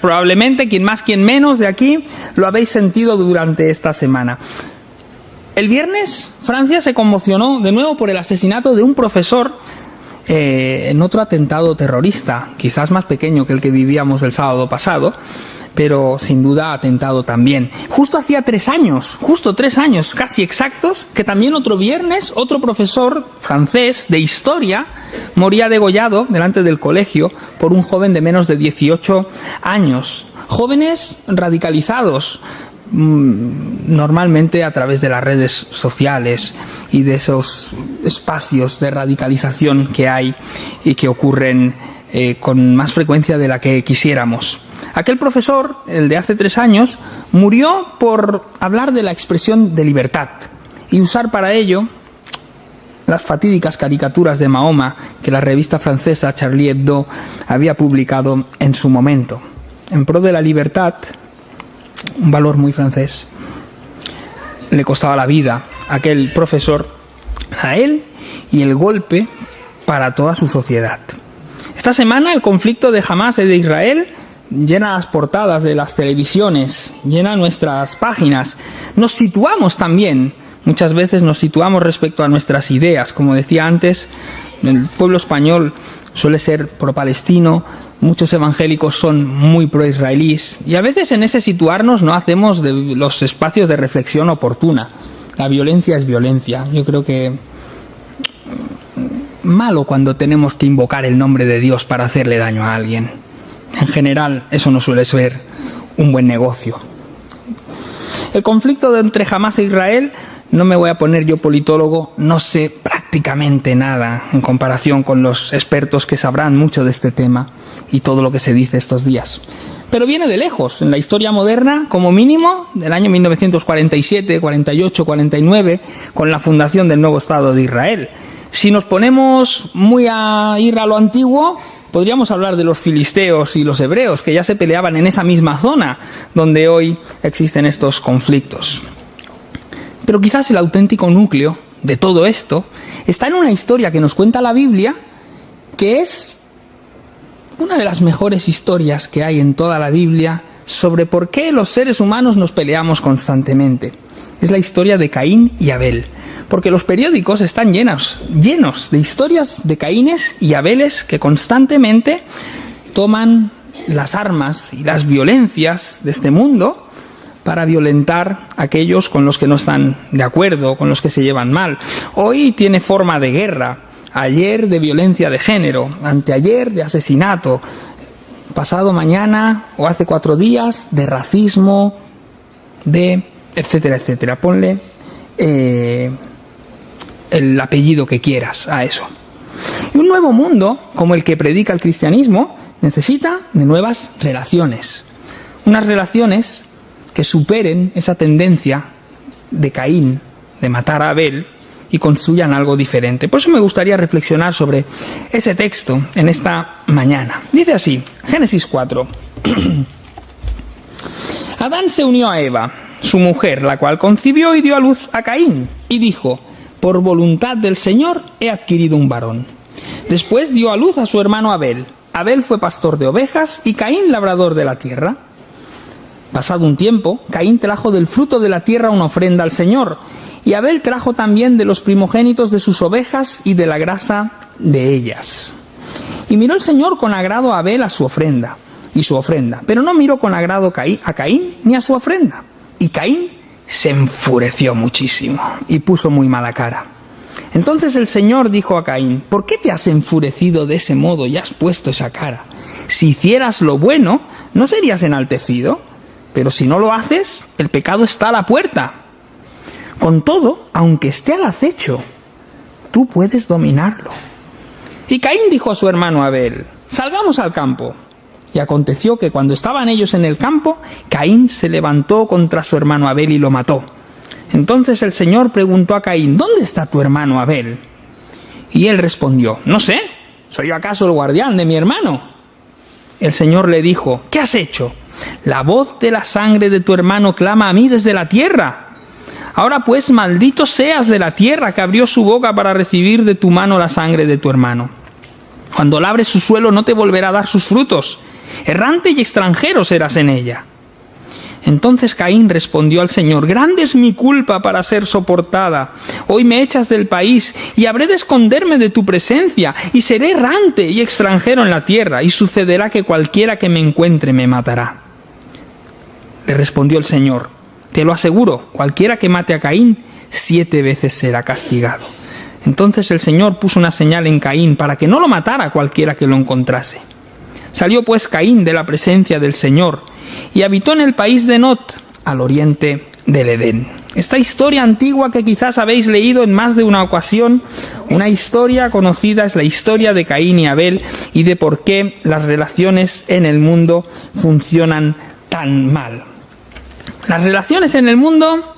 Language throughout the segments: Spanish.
Probablemente, quien más, quien menos de aquí, lo habéis sentido durante esta semana. El viernes, Francia se conmocionó de nuevo por el asesinato de un profesor en otro atentado terrorista, quizás más pequeño que el que vivíamos el sábado pasado, pero sin duda atentado también. Justo hacía 3 años, casi exactos, que también otro viernes, otro profesor francés de historia moría degollado delante del colegio por un joven de menos de 18 años. Jóvenes radicalizados, normalmente a través de las redes sociales y de esos espacios de radicalización que hay y que ocurren con más frecuencia de la que quisiéramos. Aquel profesor, el de hace 3 años, murió por hablar de la expresión de libertad y usar para ello las fatídicas caricaturas de Mahoma que la revista francesa Charlie Hebdo había publicado en su momento. En pro de la libertad, un valor muy francés, le costaba la vida a aquel profesor, a él, y el golpe para toda su sociedad. Esta semana el conflicto de Hamás y de Israel llena las portadas de las televisiones, llena nuestras páginas. Nos situamos también, muchas veces nos situamos respecto a nuestras ideas. Como decía antes, el pueblo español suele ser pro-palestino, muchos evangélicos son muy pro-israelíes, y a veces en ese situarnos no hacemos de los espacios de reflexión oportuna. La violencia es violencia. Yo creo que malo cuando tenemos que invocar el nombre de Dios para hacerle daño a alguien. En general, eso no suele ser un buen negocio. El conflicto entre Hamás e Israel, no me voy a poner yo politólogo, no sé prácticamente nada en comparación con los expertos que sabrán mucho de este tema y todo lo que se dice estos días. Pero viene de lejos, en la historia moderna, como mínimo, del año 1947, 48, 49, con la fundación del nuevo Estado de Israel. Si nos ponemos muy a ir a lo antiguo, podríamos hablar de los filisteos y los hebreos, que ya se peleaban en esa misma zona donde hoy existen estos conflictos. Pero quizás el auténtico núcleo de todo esto está en una historia que nos cuenta la Biblia, que es una de las mejores historias que hay en toda la Biblia sobre por qué los seres humanos nos peleamos constantemente. Es la historia de Caín y Abel. Porque los periódicos están llenos de historias de Caínes y Abeles que constantemente toman las armas y las violencias de este mundo para violentar a aquellos con los que no están de acuerdo, con los que se llevan mal. Hoy tiene forma de guerra, ayer de violencia de género, anteayer de asesinato, pasado mañana o hace 4 días de racismo, de etcétera, etcétera. Ponle el apellido que quieras a eso. Y un nuevo mundo, como el que predica el cristianismo, necesita de nuevas relaciones. Unas relaciones que superen esa tendencia de Caín, de matar a Abel, y construyan algo diferente. Por eso me gustaría reflexionar sobre ese texto en esta mañana. Dice así, Génesis 4. Adán se unió a Eva, su mujer, la cual concibió y dio a luz a Caín, y dijo: por voluntad del Señor he adquirido un varón. Después dio a luz a su hermano Abel. Abel fue pastor de ovejas y Caín labrador de la tierra. Pasado un tiempo, Caín trajo del fruto de la tierra una ofrenda al Señor, y Abel trajo también de los primogénitos de sus ovejas y de la grasa de ellas. Y miró el Señor con agrado a Abel su ofrenda, pero no miró con agrado a Caín ni a su ofrenda. Y Caín se enfureció muchísimo y puso muy mala cara. Entonces el Señor dijo a Caín: ¿por qué te has enfurecido de ese modo y has puesto esa cara? Si hicieras lo bueno, ¿no serías enaltecido? Pero si no lo haces, el pecado está a la puerta. Con todo, aunque esté al acecho, tú puedes dominarlo. Y Caín dijo a su hermano Abel: salgamos al campo. Y aconteció que cuando estaban ellos en el campo, Caín se levantó contra su hermano Abel y lo mató. Entonces el Señor preguntó a Caín: ¿dónde está tu hermano Abel? Y él respondió: no sé, ¿soy yo acaso el guardián de mi hermano? El Señor le dijo: ¿qué has hecho? La voz de la sangre de tu hermano clama a mí desde la tierra. Ahora pues, maldito seas de la tierra que abrió su boca para recibir de tu mano la sangre de tu hermano. Cuando labres su suelo no te volverá a dar sus frutos, errante y extranjero serás en ella. Entonces Caín respondió al Señor: grande es mi culpa para ser soportada. Hoy me echas del país y habré de esconderme de tu presencia y seré errante y extranjero en la tierra, y sucederá que cualquiera que me encuentre me matará. Le respondió el Señor: te lo aseguro, cualquiera que mate a Caín 7 veces será castigado. Entonces el Señor puso una señal en Caín para que no lo matara cualquiera que lo encontrase. Salió pues Caín de la presencia del Señor y habitó en el país de Nod, al oriente del Edén. Esta historia antigua que quizás habéis leído en más de una ocasión, una historia conocida, es la historia de Caín y Abel y de por qué las relaciones en el mundo funcionan tan mal. Las relaciones en el mundo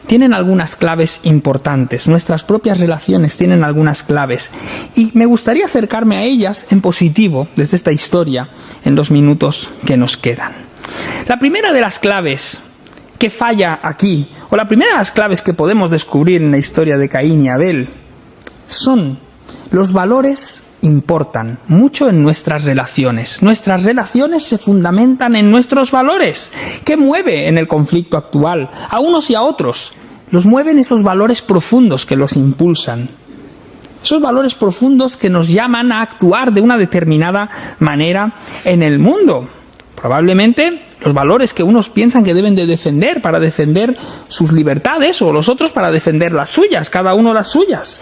tienen algunas claves importantes, nuestras propias relaciones tienen algunas claves, y me gustaría acercarme a ellas en positivo desde esta historia en los minutos que nos quedan. La primera de las claves que falla aquí, o la primera de las claves que podemos descubrir en la historia de Caín y Abel, son los valores importan mucho en nuestras relaciones. Nuestras relaciones se fundamentan en nuestros valores. ¿Qué mueve en el conflicto actual a unos y a otros? Los mueven esos valores profundos que los impulsan. Esos valores profundos que nos llaman a actuar de una determinada manera en el mundo. Probablemente los valores que unos piensan que deben de defender para defender sus libertades, o los otros para defender las suyas, cada uno las suyas.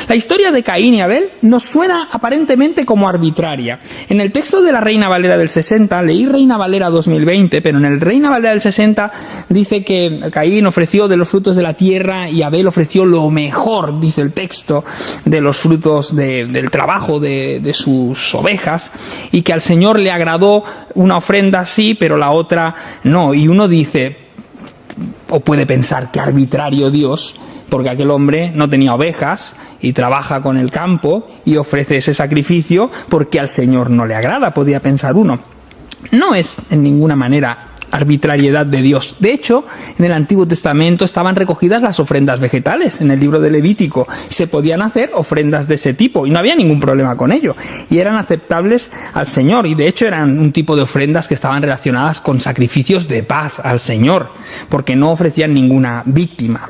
La historia de Caín y Abel nos suena aparentemente como arbitraria. En el texto de la Reina Valera del 60, leí Reina Valera 2020, pero en el Reina Valera del 60 dice que Caín ofreció de los frutos de la tierra y Abel ofreció lo mejor, dice el texto, de los frutos del trabajo de sus ovejas, y que al Señor le agradó una ofrenda sí, pero la otra no. Y uno dice, o puede pensar, qué arbitrario Dios, porque aquel hombre no tenía ovejas y trabaja con el campo y ofrece ese sacrificio porque al Señor no le agrada, podía pensar uno. No es en ninguna manera arbitrariedad de Dios. De hecho, en el Antiguo Testamento estaban recogidas las ofrendas vegetales. En el libro de Levítico se podían hacer ofrendas de ese tipo y no había ningún problema con ello. Y eran aceptables al Señor, y de hecho eran un tipo de ofrendas que estaban relacionadas con sacrificios de paz al Señor, porque no ofrecían ninguna víctima.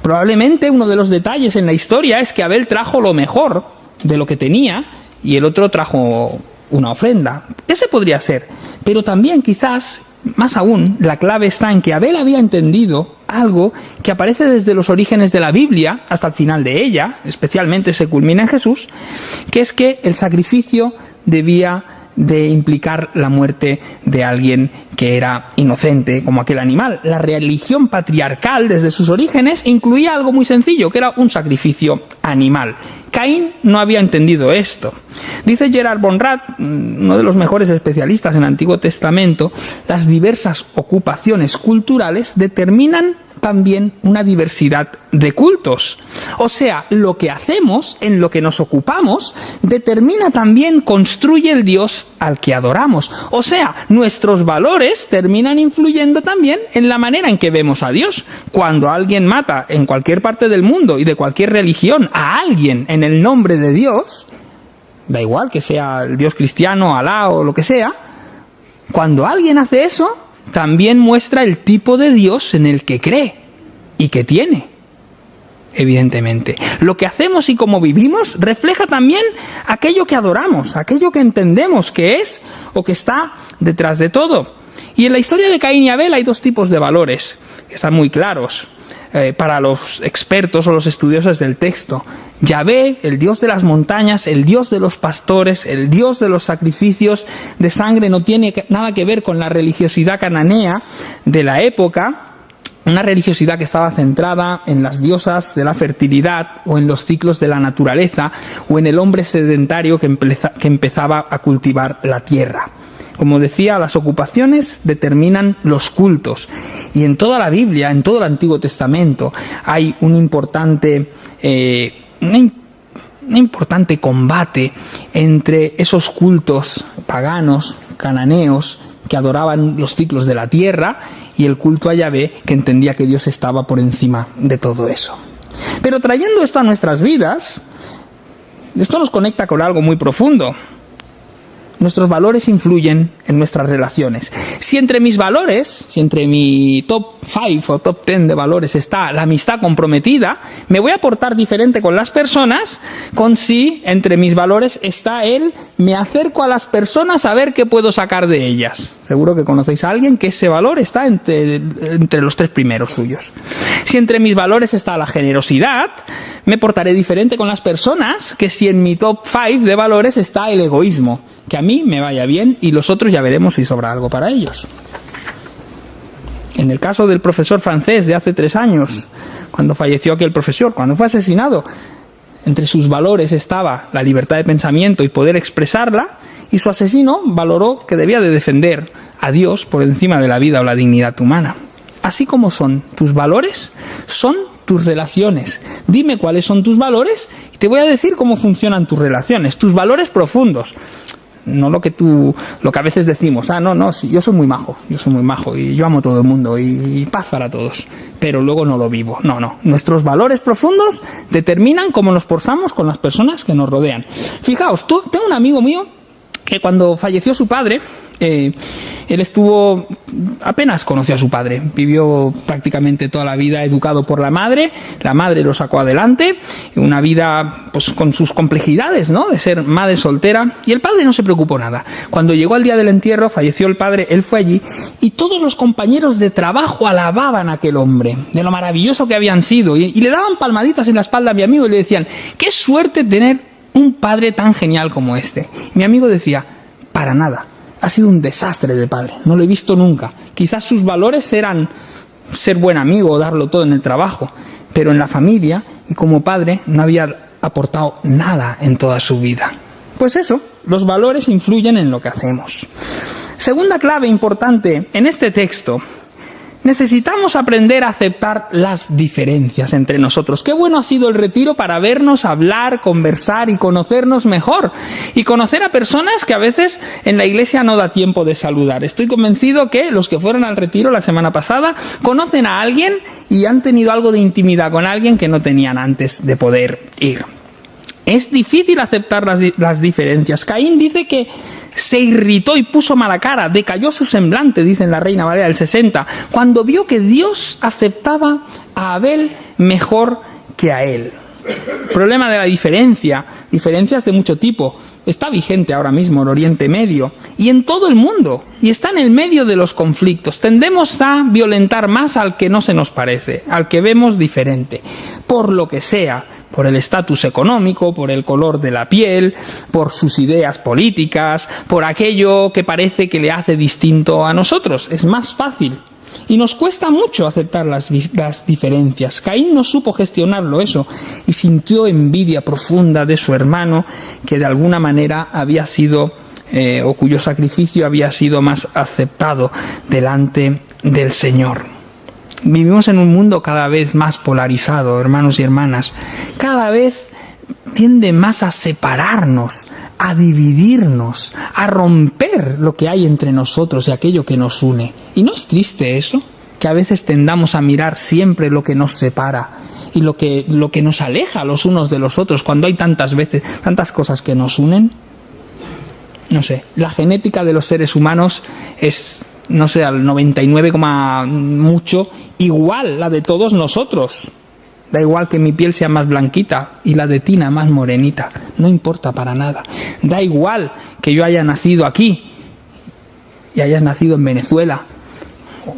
Probablemente uno de los detalles en la historia es que Abel trajo lo mejor de lo que tenía y el otro trajo una ofrenda. Ese podría ser. Pero también quizás, más aún, la clave está en que Abel había entendido algo que aparece desde los orígenes de la Biblia hasta el final de ella, especialmente se culmina en Jesús, que es que el sacrificio debía de implicar la muerte de alguien que era inocente, como aquel animal. La religión patriarcal, desde sus orígenes, incluía algo muy sencillo, que era un sacrificio animal. Caín no había entendido esto. Dice Gerhard von Rath, uno de los mejores especialistas en el Antiguo Testamento, las diversas ocupaciones culturales determinan también una diversidad de cultos. O sea, lo que hacemos, en lo que nos ocupamos, determina también, construye el Dios al que adoramos. O sea, nuestros valores terminan influyendo también en la manera en que vemos a Dios. Cuando alguien mata en cualquier parte del mundo y de cualquier religión a alguien en el nombre de Dios, da igual que sea el Dios cristiano, Alá o lo que sea, cuando alguien hace eso, también muestra el tipo de Dios en el que cree y que tiene, evidentemente. Lo que hacemos y cómo vivimos refleja también aquello que adoramos, aquello que entendemos que es o que está detrás de todo. Y en la historia de Caín y Abel hay dos tipos de valores que están muy claros para los expertos o los estudiosos del texto. Yahvé, el Dios de las montañas, el Dios de los pastores, el Dios de los sacrificios de sangre, no tiene nada que ver con la religiosidad cananea de la época, una religiosidad que estaba centrada en las diosas de la fertilidad o en los ciclos de la naturaleza o en el hombre sedentario que empezaba a cultivar la tierra. Como decía, las ocupaciones determinan los cultos. Y en toda la Biblia, en todo el Antiguo Testamento, hay un importante combate entre esos cultos paganos, cananeos, que adoraban los ciclos de la tierra, y el culto a Yahvé, que entendía que Dios estaba por encima de todo eso. Pero trayendo esto a nuestras vidas, esto nos conecta con algo muy profundo. nuestros valores influyen en nuestras relaciones. Si entre mis valores, si entre mi top 5 o top 10 de valores está la amistad comprometida, me voy a portar diferente con las personas con si entre mis valores está me acerco a las personas a ver qué puedo sacar de ellas. Seguro que conocéis a alguien que ese valor está entre los 3 primeros suyos. Si entre mis valores está la generosidad, me portaré diferente con las personas que si en mi top 5 de valores está el egoísmo, que a mí me vaya bien y los otros ya veremos si sobra algo para ellos. En el caso del profesor francés de hace 3 años, cuando falleció aquel profesor, cuando fue asesinado, entre sus valores estaba la libertad de pensamiento y poder expresarla, y su asesino valoró que debía de defender a Dios por encima de la vida o la dignidad humana. Así como son tus valores, son tus relaciones. Dime cuáles son tus valores y te voy a decir cómo funcionan tus relaciones, tus valores profundos. No lo que a veces decimos, sí, yo soy muy majo y yo amo a todo el mundo y paz para todos, pero luego no lo vivo. No, nuestros valores profundos determinan cómo nos portamos con las personas que nos rodean. Fijaos, tengo un amigo mío que cuando falleció su padre, él apenas conoció a su padre, vivió prácticamente toda la vida educado por la madre lo sacó adelante, una vida pues con sus complejidades, ¿no?, de ser madre soltera, y el padre no se preocupó nada. Cuando llegó el día del entierro, falleció el padre, él fue allí, y todos los compañeros de trabajo alababan a aquel hombre, de lo maravilloso que habían sido, y le daban palmaditas en la espalda a mi amigo y le decían, qué suerte tener un padre tan genial como este. Mi amigo decía, para nada. Ha sido un desastre de padre, no lo he visto nunca. Quizás sus valores eran ser buen amigo o darlo todo en el trabajo, pero en la familia y como padre no había aportado nada en toda su vida. Pues eso, los valores influyen en lo que hacemos. Segunda clave importante en este texto. Necesitamos aprender a aceptar las diferencias entre nosotros. Qué bueno ha sido el retiro para vernos, hablar, conversar y conocernos mejor. Y conocer a personas que a veces en la iglesia no da tiempo de saludar. Estoy convencido que los que fueron al retiro la semana pasada conocen a alguien y han tenido algo de intimidad con alguien que no tenían antes de poder ir. Es difícil aceptar las diferencias. Caín dice que se irritó y puso mala cara, decayó su semblante, dice en la Reina Valera del 60, cuando vio que Dios aceptaba a Abel mejor que a él. El problema de la diferencias de mucho tipo, está vigente ahora mismo en Oriente Medio y en todo el mundo, y está en el medio de los conflictos. Tendemos a violentar más al que no se nos parece, al que vemos diferente, por lo que sea, por el estatus económico, por el color de la piel, por sus ideas políticas, por aquello que parece que le hace distinto a nosotros. Es más fácil. Y nos cuesta mucho aceptar las diferencias. Caín no supo gestionarlo eso y sintió envidia profunda de su hermano que de alguna manera había sido, o cuyo sacrificio había sido más aceptado delante del Señor. Vivimos en un mundo cada vez más polarizado, hermanos y hermanas. Cada vez tiende más a separarnos, a dividirnos, a romper lo que hay entre nosotros y aquello que nos une. ¿Y no es triste eso? Que a veces tendamos a mirar siempre lo que nos separa y lo que nos aleja los unos de los otros cuando hay tantas cosas que nos unen. No sé, la genética de los seres humanos es, no sé, al 99, mucho, igual la de todos nosotros. Da igual que mi piel sea más blanquita y la de Tina más morenita. No importa para nada. Da igual que yo haya nacido aquí y hayas nacido en Venezuela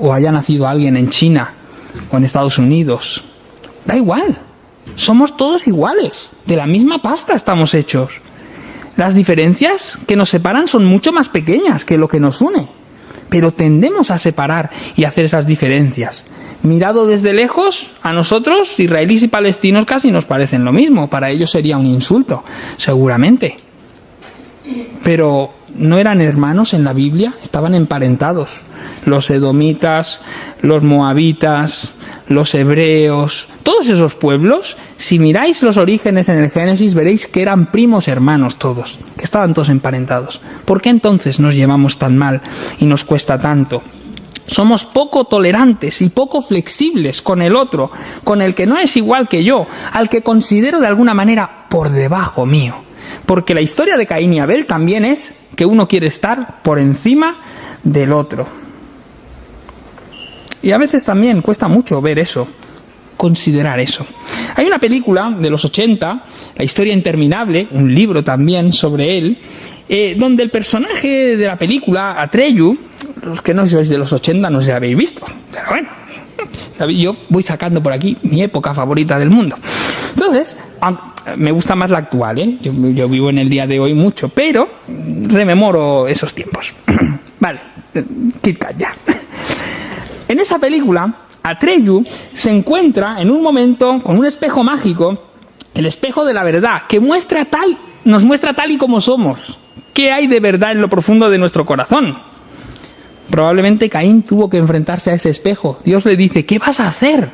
o haya nacido alguien en China o en Estados Unidos. Da igual. Somos todos iguales. De la misma pasta estamos hechos. Las diferencias que nos separan son mucho más pequeñas que lo que nos une. Pero tendemos a separar y a hacer esas diferencias. Mirado desde lejos, a nosotros, israelíes y palestinos, casi nos parecen lo mismo. Para ellos sería un insulto, seguramente. Pero ¿no eran hermanos en la Biblia? Estaban emparentados. Los edomitas, los moabitas, los hebreos, todos esos pueblos, si miráis los orígenes en el Génesis, veréis que eran primos hermanos todos, que estaban todos emparentados. ¿Por qué entonces nos llevamos tan mal y nos cuesta tanto? Somos poco tolerantes y poco flexibles con el otro, con el que no es igual que yo, al que considero de alguna manera por debajo mío. Porque la historia de Caín y Abel también es que uno quiere estar por encima del otro. Y a veces también cuesta mucho ver eso, considerar eso. Hay una película de los 80, La historia interminable, un libro también sobre él, donde el personaje de la película, Atreyu, los que no sois de los 80 no se habéis visto, pero bueno, yo voy sacando por aquí mi época favorita del mundo. Entonces, me gusta más la actual, ¿eh? Yo vivo en el día de hoy mucho, pero rememoro esos tiempos. Vale, Kit Kat ya. En esa película, Atreyu se encuentra en un momento con un espejo mágico, el espejo de la verdad, que nos muestra tal y como somos. ¿Qué hay de verdad en lo profundo de nuestro corazón? Probablemente Caín tuvo que enfrentarse a ese espejo. Dios le dice, ¿qué vas a hacer?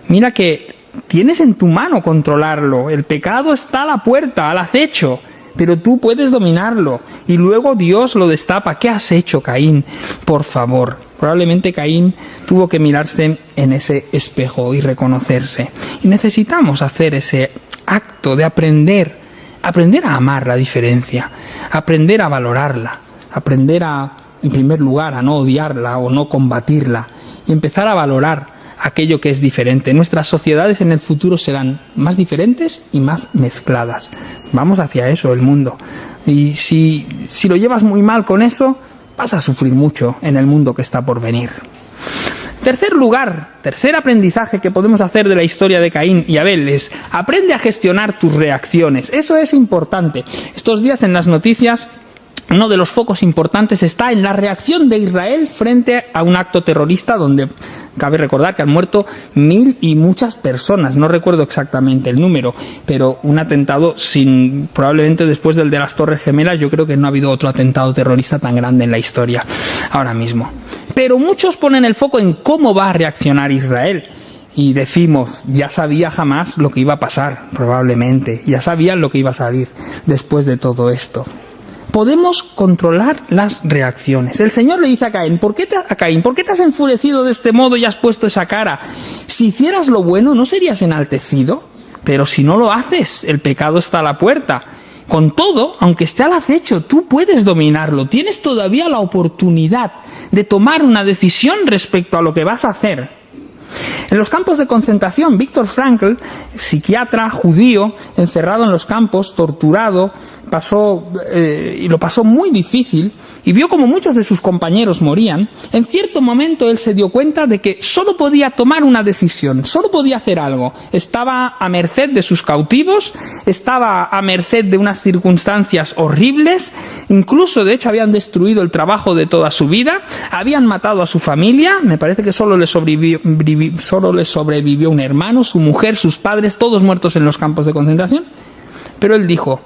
Mira que tienes en tu mano controlarlo. El pecado está a la puerta, al acecho, pero tú puedes dominarlo. Y luego Dios lo destapa. ¿Qué has hecho, Caín? Por favor. Probablemente Caín tuvo que mirarse en ese espejo y reconocerse. Y necesitamos hacer ese acto de aprender a amar la diferencia, aprender a valorarla, aprender en primer lugar, a no odiarla o no combatirla y empezar a valorar aquello que es diferente. Nuestras sociedades en el futuro serán más diferentes y más mezcladas. Vamos hacia eso, el mundo. Y si lo llevas muy mal con eso, vas a sufrir mucho en el mundo que está por venir. Tercer aprendizaje que podemos hacer de la historia de Caín y Abel es: aprende a gestionar tus reacciones. Eso es importante. Estos días en las noticias, uno de los focos importantes está en la reacción de Israel frente a un acto terrorista donde cabe recordar que han muerto 1000 y muchas personas. No recuerdo exactamente el número, pero un atentado probablemente después del de las Torres Gemelas, yo creo que no ha habido otro atentado terrorista tan grande en la historia ahora mismo. Pero muchos ponen el foco en cómo va a reaccionar Israel. Y decimos, ya sabía Hamás lo que iba a pasar, probablemente. Ya sabían lo que iba a salir después de todo esto. Podemos controlar las reacciones. El Señor le dice a Caín, ¿por qué te has enfurecido de este modo y has puesto esa cara? Si hicieras lo bueno, ¿no serías enaltecido? Pero si no lo haces, el pecado está a la puerta. Con todo, aunque esté al acecho, tú puedes dominarlo. Tienes todavía la oportunidad de tomar una decisión respecto a lo que vas a hacer. En los campos de concentración, Viktor Frankl, psiquiatra judío, encerrado en los campos, torturado, y lo pasó muy difícil, y vio como muchos de sus compañeros morían. En cierto momento él se dio cuenta de que solo podía tomar una decisión, solo podía hacer algo. Estaba a merced de sus cautivos, estaba a merced de unas circunstancias horribles, incluso de hecho habían destruido el trabajo de toda su vida, habían matado a su familia, me parece que solo le sobrevivió un hermano, su mujer, sus padres, todos muertos en los campos de concentración. Pero él dijo,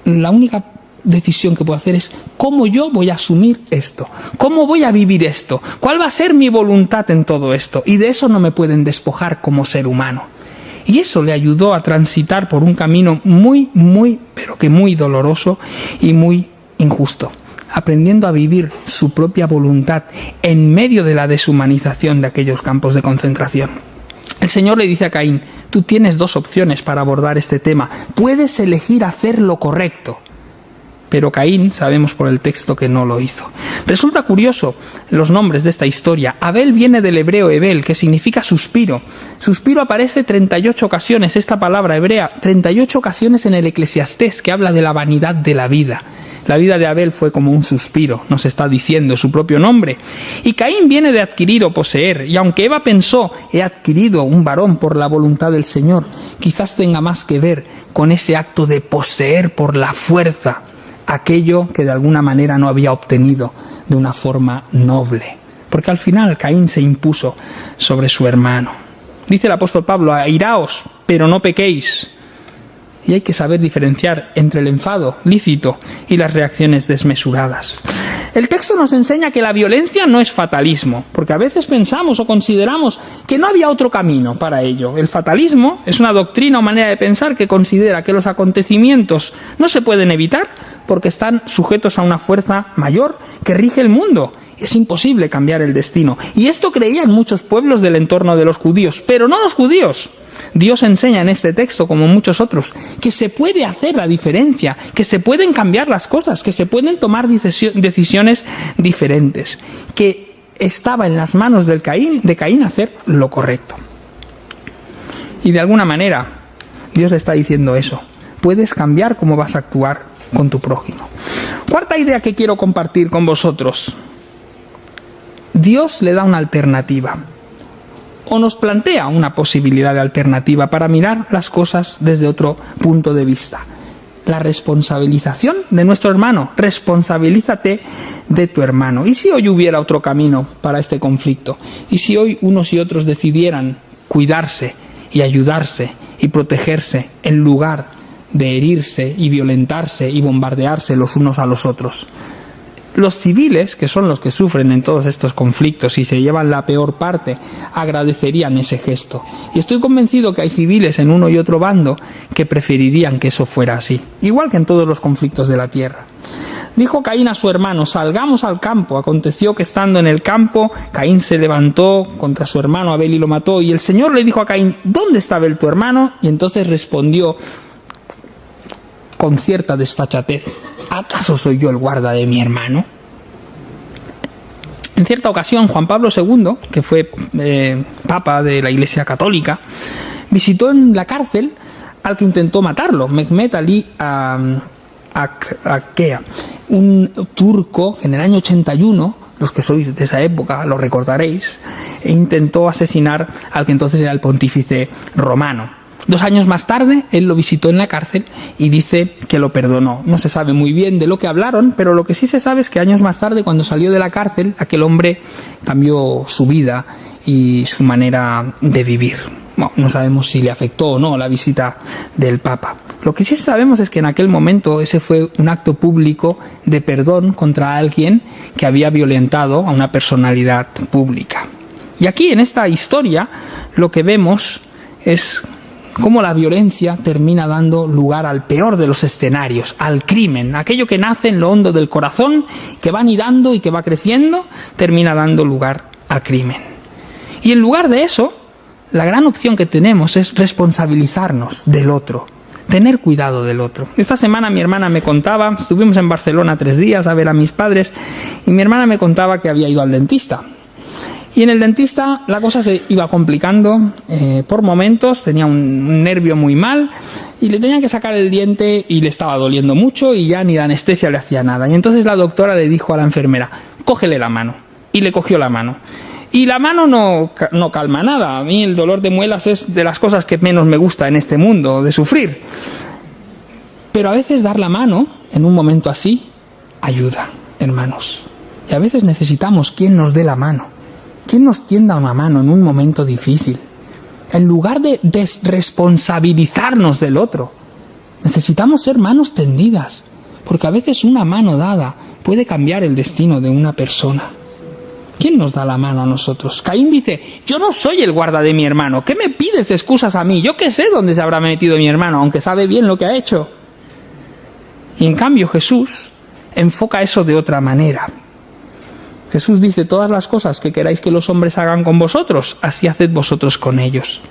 la única decisión que puedo hacer es cómo yo voy a asumir esto, cómo voy a vivir esto, cuál va a ser mi voluntad en todo esto, y de eso no me pueden despojar como ser humano. Y eso le ayudó a transitar por un camino muy, pero que muy doloroso y muy injusto, aprendiendo a vivir su propia voluntad en medio de la deshumanización de aquellos campos de concentración. El Señor le dice a Caín, tú tienes dos opciones para abordar este tema. Puedes elegir hacer lo correcto. Pero Caín, sabemos por el texto que no lo hizo. Resulta curioso los nombres de esta historia. Abel viene del hebreo Ebel, que significa suspiro. Suspiro aparece 38 ocasiones, esta palabra hebrea, 38 ocasiones en el Eclesiastés, que habla de la vanidad de la vida. La vida de Abel fue como un suspiro, nos está diciendo su propio nombre. Y Caín viene de adquirir o poseer, y aunque Eva pensó, he adquirido un varón por la voluntad del Señor, quizás tenga más que ver con ese acto de poseer por la fuerza aquello que de alguna manera no había obtenido de una forma noble. Porque al final Caín se impuso sobre su hermano. Dice el apóstol Pablo, airaos, pero no pequéis. Y hay que saber diferenciar entre el enfado lícito y las reacciones desmesuradas. El texto nos enseña que la violencia no es fatalismo, porque a veces pensamos o consideramos que no había otro camino para ello. El fatalismo es una doctrina o manera de pensar que considera que los acontecimientos no se pueden evitar porque están sujetos a una fuerza mayor que rige el mundo. Es imposible cambiar el destino. Y esto creían muchos pueblos del entorno de los judíos, pero no los judíos. Dios enseña en este texto, como en muchos otros, que se puede hacer la diferencia, que se pueden cambiar las cosas, que se pueden tomar decisiones diferentes, que estaba en las manos de Caín hacer lo correcto. Y de alguna manera, Dios le está diciendo eso. Puedes cambiar cómo vas a actuar con tu prójimo. Cuarta idea que quiero compartir con vosotros. Dios le da una alternativa. O nos plantea una posibilidad de alternativa para mirar las cosas desde otro punto de vista. La responsabilización de nuestro hermano. Responsabilízate de tu hermano. ¿Y si hoy hubiera otro camino para este conflicto? ¿Y si hoy unos y otros decidieran cuidarse y ayudarse y protegerse en lugar de herirse y violentarse y bombardearse los unos a los otros? Los civiles, que son los que sufren en todos estos conflictos y se llevan la peor parte, agradecerían ese gesto. Y estoy convencido que hay civiles en uno y otro bando que preferirían que eso fuera así, igual que en todos los conflictos de la tierra. Dijo Caín a su hermano: salgamos al campo. Aconteció que estando en el campo, Caín se levantó contra su hermano Abel y lo mató. Y el Señor le dijo a Caín: ¿dónde está Abel tu hermano? Y entonces respondió con cierta desfachatez: ¿acaso soy yo el guarda de mi hermano? En cierta ocasión, Juan Pablo II, que fue papa de la Iglesia Católica, visitó en la cárcel al que intentó matarlo, Mehmet Ali Akkea, un turco que en el año 81, los que sois de esa época lo recordaréis, intentó asesinar al que entonces era el pontífice romano. 2 años más tarde, él lo visitó en la cárcel y dice que lo perdonó. No se sabe muy bien de lo que hablaron, pero lo que sí se sabe es que años más tarde, cuando salió de la cárcel, aquel hombre cambió su vida y su manera de vivir. Bueno, no sabemos si le afectó o no la visita del Papa. Lo que sí sabemos es que en aquel momento ese fue un acto público de perdón contra alguien que había violentado a una personalidad pública. Y aquí, en esta historia, lo que vemos es cómo la violencia termina dando lugar al peor de los escenarios, al crimen. Aquello que nace en lo hondo del corazón, que va anidando y que va creciendo, termina dando lugar al crimen. Y en lugar de eso, la gran opción que tenemos es responsabilizarnos del otro, tener cuidado del otro. Esta semana mi hermana me contaba, estuvimos en Barcelona 3 días a ver a mis padres, y mi hermana me contaba que había ido al dentista. Y en el dentista la cosa se iba complicando por momentos, tenía un nervio muy mal y le tenían que sacar el diente y le estaba doliendo mucho y ya ni la anestesia le hacía nada. Y entonces la doctora le dijo a la enfermera: cógele la mano. Y le cogió la mano. Y la mano no calma nada. A mí el dolor de muelas es de las cosas que menos me gusta en este mundo, de sufrir. Pero a veces dar la mano, en un momento así, ayuda, hermanos. Y a veces necesitamos quien nos dé la mano. ¿Quién nos tienda una mano en un momento difícil? En lugar de desresponsabilizarnos del otro, necesitamos ser manos tendidas, porque a veces una mano dada puede cambiar el destino de una persona. ¿Quién nos da la mano a nosotros? Caín dice: yo no soy el guarda de mi hermano, ¿qué me pides excusas a mí? Yo qué sé dónde se habrá metido mi hermano, aunque sabe bien lo que ha hecho. Y en cambio Jesús enfoca eso de otra manera. Jesús dice: todas las cosas que queráis que los hombres hagan con vosotros, así haced vosotros con ellos.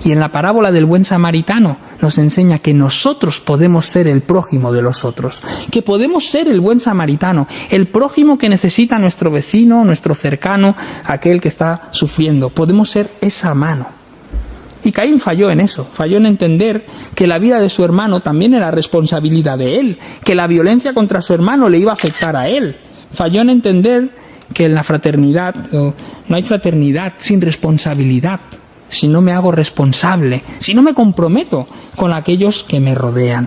Y en la parábola del buen samaritano nos enseña que nosotros podemos ser el prójimo de los otros, que podemos ser el buen samaritano, el prójimo que necesita a nuestro vecino, nuestro cercano, aquel que está sufriendo. Podemos ser esa mano. Y Caín falló en eso, falló en entender que la vida de su hermano también era responsabilidad de él, que la violencia contra su hermano le iba a afectar a él. Falló en entender que en la fraternidad no hay fraternidad sin responsabilidad, si no me hago responsable, si no me comprometo con aquellos que me rodean.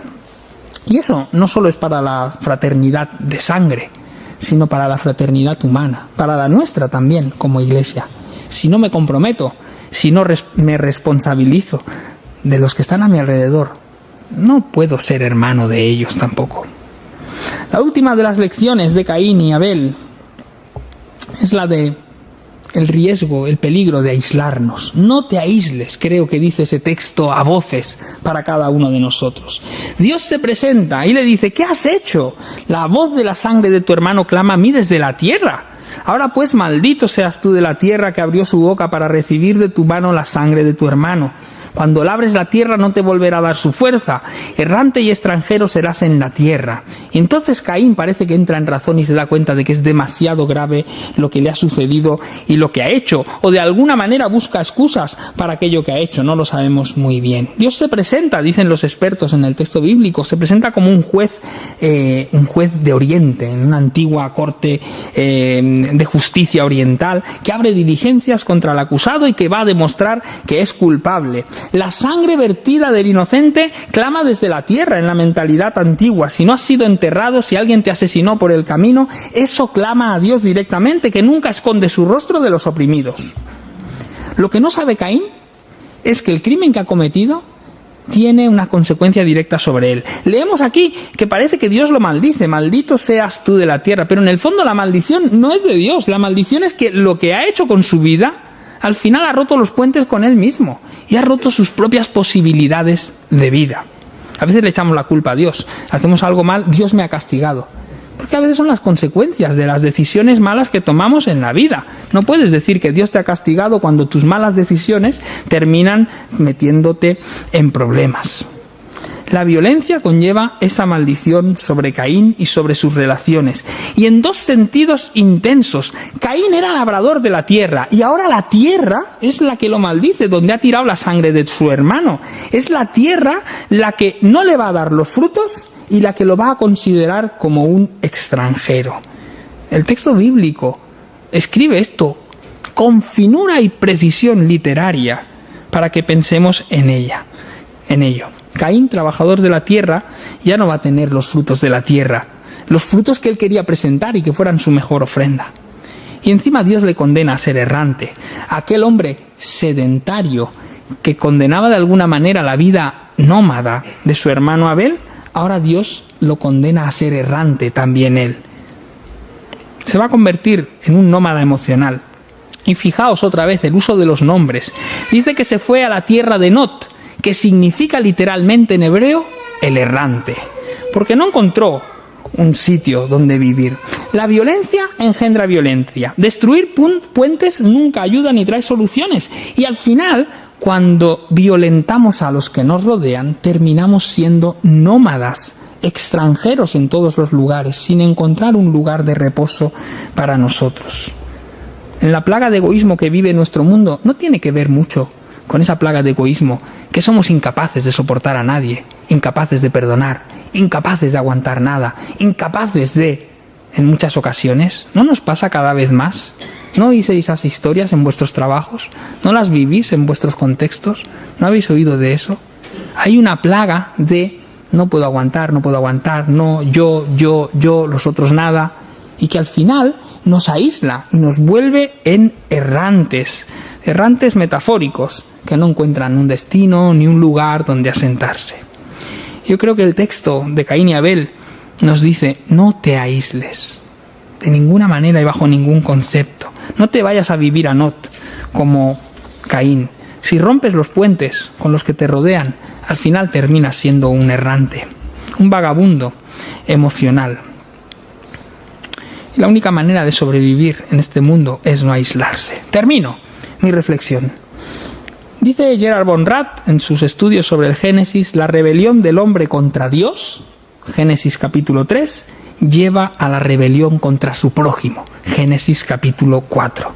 Y eso no solo es para la fraternidad de sangre, sino para la fraternidad humana, para la nuestra también como iglesia. Si no me comprometo, si no me responsabilizo de los que están a mi alrededor, no puedo ser hermano de ellos tampoco. La última de las lecciones de Caín y Abel es la de el riesgo, el peligro de aislarnos. No te aísles, creo que dice ese texto a voces para cada uno de nosotros. Dios se presenta y le dice: ¿qué has hecho? La voz de la sangre de tu hermano clama a mí desde la tierra. Ahora pues, maldito seas tú de la tierra que abrió su boca para recibir de tu mano la sangre de tu hermano. Cuando labres la tierra no te volverá a dar su fuerza. Errante y extranjero serás en la tierra. Y entonces Caín parece que entra en razón y se da cuenta de que es demasiado grave lo que le ha sucedido y lo que ha hecho. O de alguna manera busca excusas para aquello que ha hecho. No lo sabemos muy bien. Dios se presenta, dicen los expertos en el texto bíblico, se presenta como un juez de Oriente, en una antigua corte de justicia oriental, que abre diligencias contra el acusado y que va a demostrar que es culpable. La sangre vertida del inocente clama desde la tierra en la mentalidad antigua. Si no has sido enterrado, si alguien te asesinó por el camino, eso clama a Dios directamente, que nunca esconde su rostro de los oprimidos. Lo que no sabe Caín es que el crimen que ha cometido tiene una consecuencia directa sobre él. Leemos aquí que parece que Dios lo maldice, maldito seas tú de la tierra, pero en el fondo la maldición no es de Dios, la maldición es que lo que ha hecho con su vida, al final ha roto los puentes con él mismo y ha roto sus propias posibilidades de vida. A veces le echamos la culpa a Dios, hacemos algo mal, Dios me ha castigado. Porque a veces son las consecuencias de las decisiones malas que tomamos en la vida. No puedes decir que Dios te ha castigado cuando tus malas decisiones terminan metiéndote en problemas. La violencia conlleva esa maldición sobre Caín y sobre sus relaciones. Y en dos sentidos intensos. Caín era labrador de la tierra y ahora la tierra es la que lo maldice, donde ha tirado la sangre de su hermano. Es la tierra la que no le va a dar los frutos y la que lo va a considerar como un extranjero. El texto bíblico escribe esto con finura y precisión literaria para que pensemos en ello. Caín, trabajador de la tierra, ya no va a tener los frutos de la tierra, los frutos que él quería presentar y que fueran su mejor ofrenda. Y encima Dios le condena a ser errante. Aquel hombre sedentario que condenaba de alguna manera la vida nómada de su hermano Abel, ahora Dios lo condena a ser errante también él. Se va a convertir en un nómada emocional. Y fijaos otra vez el uso de los nombres. Dice que se fue a la tierra de Not, que significa literalmente en hebreo el errante, porque no encontró un sitio donde vivir. La violencia engendra violencia. Destruir puentes nunca ayuda ni trae soluciones. Y al final, cuando violentamos a los que nos rodean, terminamos siendo nómadas, extranjeros en todos los lugares, sin encontrar un lugar de reposo para nosotros. En la plaga de egoísmo que vive nuestro mundo no tiene que ver mucho con esa plaga de egoísmo, que somos incapaces de soportar a nadie, incapaces de perdonar, incapaces de aguantar nada, incapaces de, en muchas ocasiones, ¿no nos pasa cada vez más? ¿No oís esas historias en vuestros trabajos? ¿No las vivís en vuestros contextos? ¿No habéis oído de eso? Hay una plaga de no puedo aguantar, no, yo, los otros nada, y que al final nos aísla y nos vuelve en errantes metafóricos, que no encuentran un destino ni un lugar donde asentarse. Yo creo que el texto de Caín y Abel nos dice, no te aísles, de ninguna manera y bajo ningún concepto. No te vayas a vivir a Not como Caín. Si rompes los puentes con los que te rodean, al final terminas siendo un errante, un vagabundo emocional. Y la única manera de sobrevivir en este mundo es no aislarse. Termino mi reflexión. Dice Gerhard von Rath en sus estudios sobre el Génesis, la rebelión del hombre contra Dios, Génesis capítulo 3, lleva a la rebelión contra su prójimo, Génesis capítulo 4.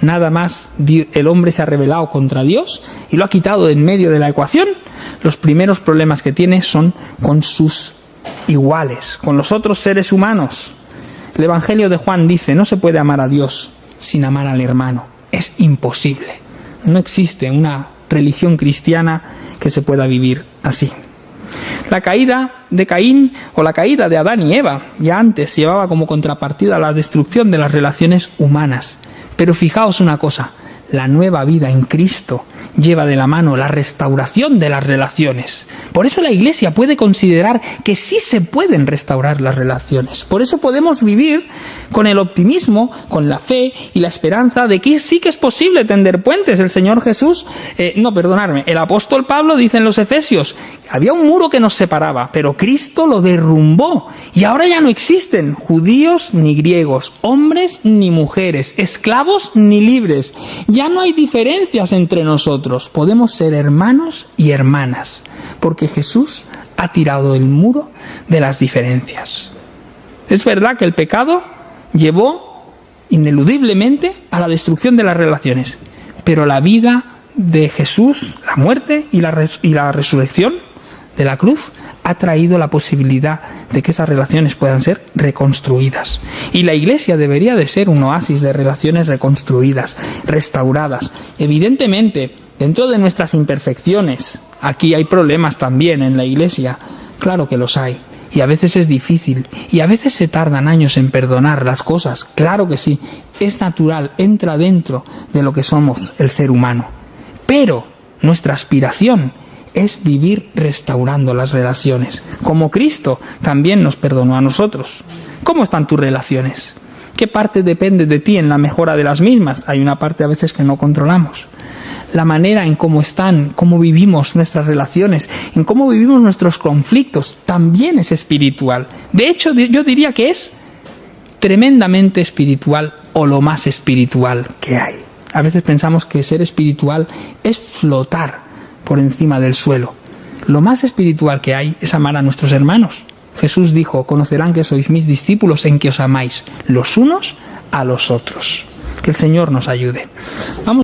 Nada más el hombre se ha rebelado contra Dios y lo ha quitado de en medio de la ecuación. Los primeros problemas que tiene son con sus iguales, con los otros seres humanos. El Evangelio de Juan dice, no se puede amar a Dios sin amar al hermano. Es imposible. No existe una religión cristiana que se pueda vivir así. La caída de Caín o la caída de Adán y Eva ya antes llevaba como contrapartida la destrucción de las relaciones humanas. Pero fijaos una cosa, la nueva vida en Cristo lleva de la mano la restauración de las relaciones. Por eso la Iglesia puede considerar que sí se pueden restaurar las relaciones. Por eso podemos vivir con el optimismo, con la fe y la esperanza de que sí que es posible tender puentes. El Señor Jesús, el apóstol Pablo dice en los Efesios, había un muro que nos separaba, pero Cristo lo derrumbó. Y ahora ya no existen judíos ni griegos, hombres ni mujeres, esclavos ni libres. Ya no hay diferencias entre nosotros. nosotros podemos ser hermanos y hermanas, porque Jesús ha tirado el muro de las diferencias. Es verdad que el pecado llevó ineludiblemente a la destrucción de las relaciones, pero la vida de Jesús, la muerte y la resurrección de la cruz ha traído la posibilidad de que esas relaciones puedan ser reconstruidas. Y la Iglesia debería de ser un oasis de relaciones reconstruidas, restauradas. Evidentemente, dentro de nuestras imperfecciones, aquí hay problemas también en la Iglesia, claro que los hay. Y a veces es difícil, y a veces se tardan años en perdonar las cosas, claro que sí, es natural, entra dentro de lo que somos, el ser humano. Pero nuestra aspiración es vivir restaurando las relaciones, como Cristo también nos perdonó a nosotros. ¿Cómo están tus relaciones? ¿Qué parte depende de ti en la mejora de las mismas? Hay una parte a veces que no controlamos. La manera en cómo están, cómo vivimos nuestras relaciones, en cómo vivimos nuestros conflictos, también es espiritual. De hecho, yo diría que es tremendamente espiritual, o lo más espiritual que hay. A veces pensamos que ser espiritual es flotar por encima del suelo. Lo más espiritual que hay es amar a nuestros hermanos. Jesús dijo: conocerán que sois mis discípulos en que os amáis los unos a los otros. Que el Señor nos ayude. Vamos